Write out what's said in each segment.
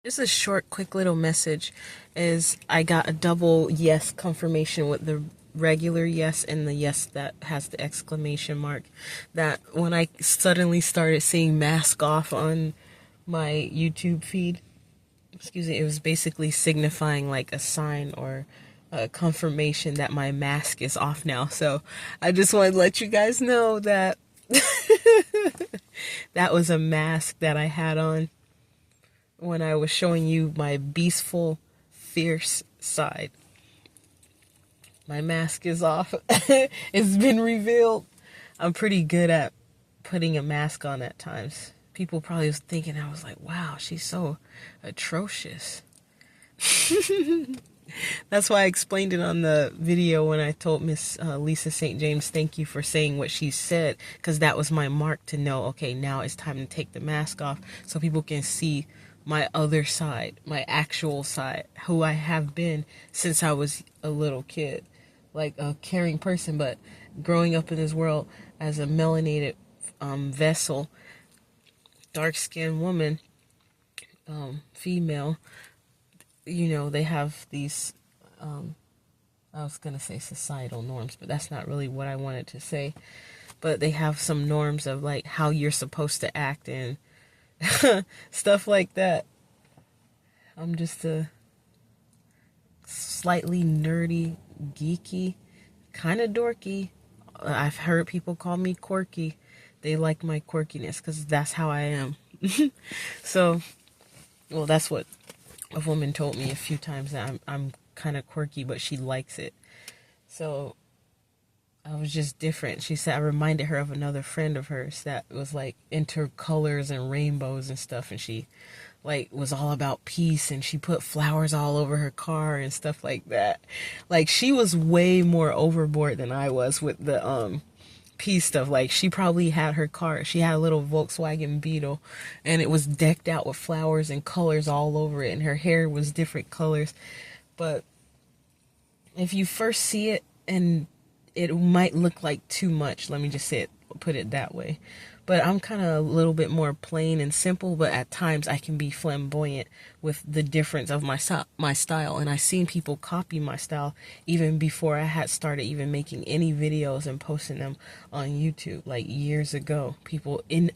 Just a short, quick little message is I got a double yes confirmation with the regular yes and the yes that has the exclamation mark. That when I suddenly started seeing mask off on my YouTube feed, excuse me, it was basically signifying like a sign or a confirmation that my mask is off now. So I just wanted to let you guys know that that was a mask that I had on when I was showing you my beastful, fierce side. My mask is off. It's been revealed. I'm pretty good at putting a mask on at times. People probably was thinking, I was like, wow, she's so atrocious. That's why I explained it on the video when I told Miss Lisa St. James, thank you for saying what she said, because that was my mark to know, okay, now it's time to take the mask off so people can see my other side, my actual side, who I have been since I was a little kid, like a caring person. But growing up in this world as a melanated vessel, dark-skinned woman, female, you know, they have these, I was going to say societal norms, but that's not really what I wanted to say. But they have some norms of like how you're supposed to act and stuff like that. I'm just a slightly nerdy, geeky, kind of dorky. I've heard people call me quirky. They like my quirkiness because that's how I am. So, well, that's what a woman told me a few times, that I'm kind of quirky, but she likes it. So I was just different. She said I reminded her of another friend of hers that was like into colors and rainbows and stuff, and she like was all about peace, and she put flowers all over her car and stuff like that. Like she was way more overboard than I was with the peace stuff. Like she probably had her car, she had a little Volkswagen Beetle, and it was decked out with flowers and colors all over it, and her hair was different colors. But if you first see it, and it might look like too much, let me just say it, put it that way. But I'm kind of a little bit more plain and simple, but at times I can be flamboyant with the difference of my style. And I've seen people copy my style even before I had started even making any videos and posting them on YouTube, like years ago.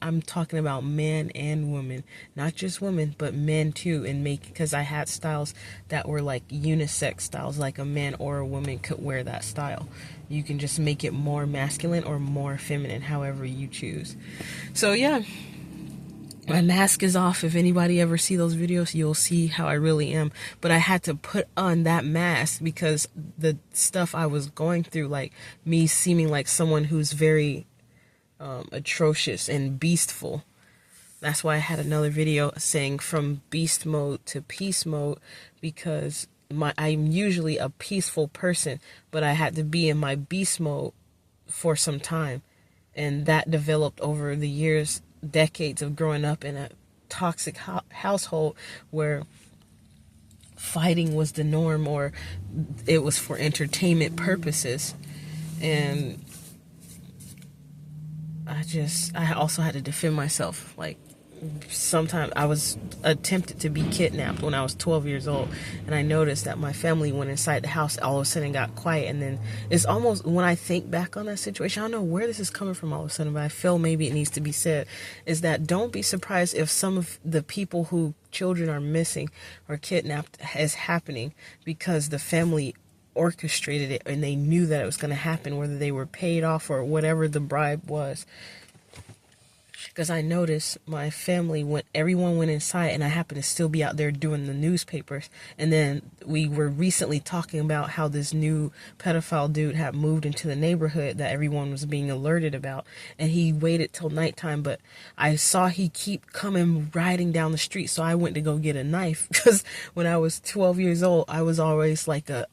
I'm talking about men and women, not just women, but men too, and because I had styles that were like unisex styles, like a man or a woman could wear that style. You can just make it more masculine or more feminine, however you choose. So yeah, my mask is off. If anybody ever see those videos, you'll see how I really am. But I had to put on that mask because the stuff I was going through, like me seeming like someone who's very atrocious and beastful. That's why I had another video saying from beast mode to peace mode, because I'm usually a peaceful person, but I had to be in my beast mode for some time. And that developed over the years, decades of growing up in a toxic household where fighting was the norm, or it was for entertainment purposes. And I also had to defend myself. Like, sometimes I was attempted to be kidnapped when I was 12 years old, and I noticed that my family went inside the house, all of a sudden got quiet. And then it's almost, when I think back on that situation, I don't know where this is coming from all of a sudden, but I feel maybe it needs to be said, is that don't be surprised if some of the people who children are missing or kidnapped is happening because the family orchestrated it and they knew that it was going to happen, whether they were paid off or whatever the bribe was. Because I noticed my family, everyone went inside, and I happened to still be out there doing the newspapers. And then we were recently talking about how this new pedophile dude had moved into the neighborhood that everyone was being alerted about. And he waited till nighttime, but I saw he keep coming riding down the street. So I went to go get a knife, because when I was 12 years old, I was always like a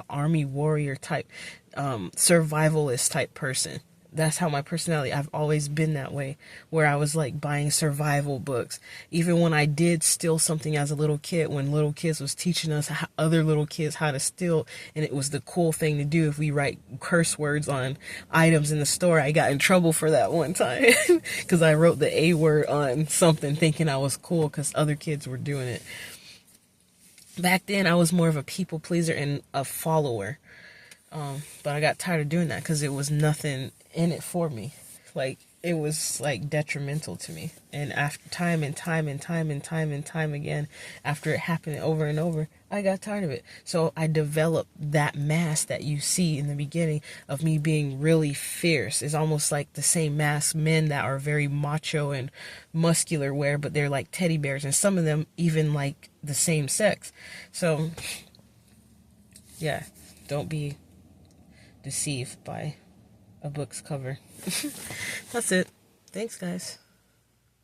army warrior type, survivalist type person. That's how my personality, I've always been that way, where I was like buying survival books. Even when I did steal something as a little kid, when little kids was teaching us other little kids how to steal, and it was the cool thing to do if we write curse words on items in the store. I got in trouble for that one time because I wrote the A word on something thinking I was cool because other kids were doing it. Back then I was more of a people pleaser and a follower. But I got tired of doing that because it was nothing in it for me. Like, it was like detrimental to me. And after time and time and time and time and time again, after it happened over and over, I got tired of it. So I developed that mask that you see in the beginning of me being really fierce. It's almost like the same mask men that are very macho and muscular wear, but they're like teddy bears, and some of them even like the same sex. So yeah, don't be deceived by a book's cover. That's it. Thanks, guys.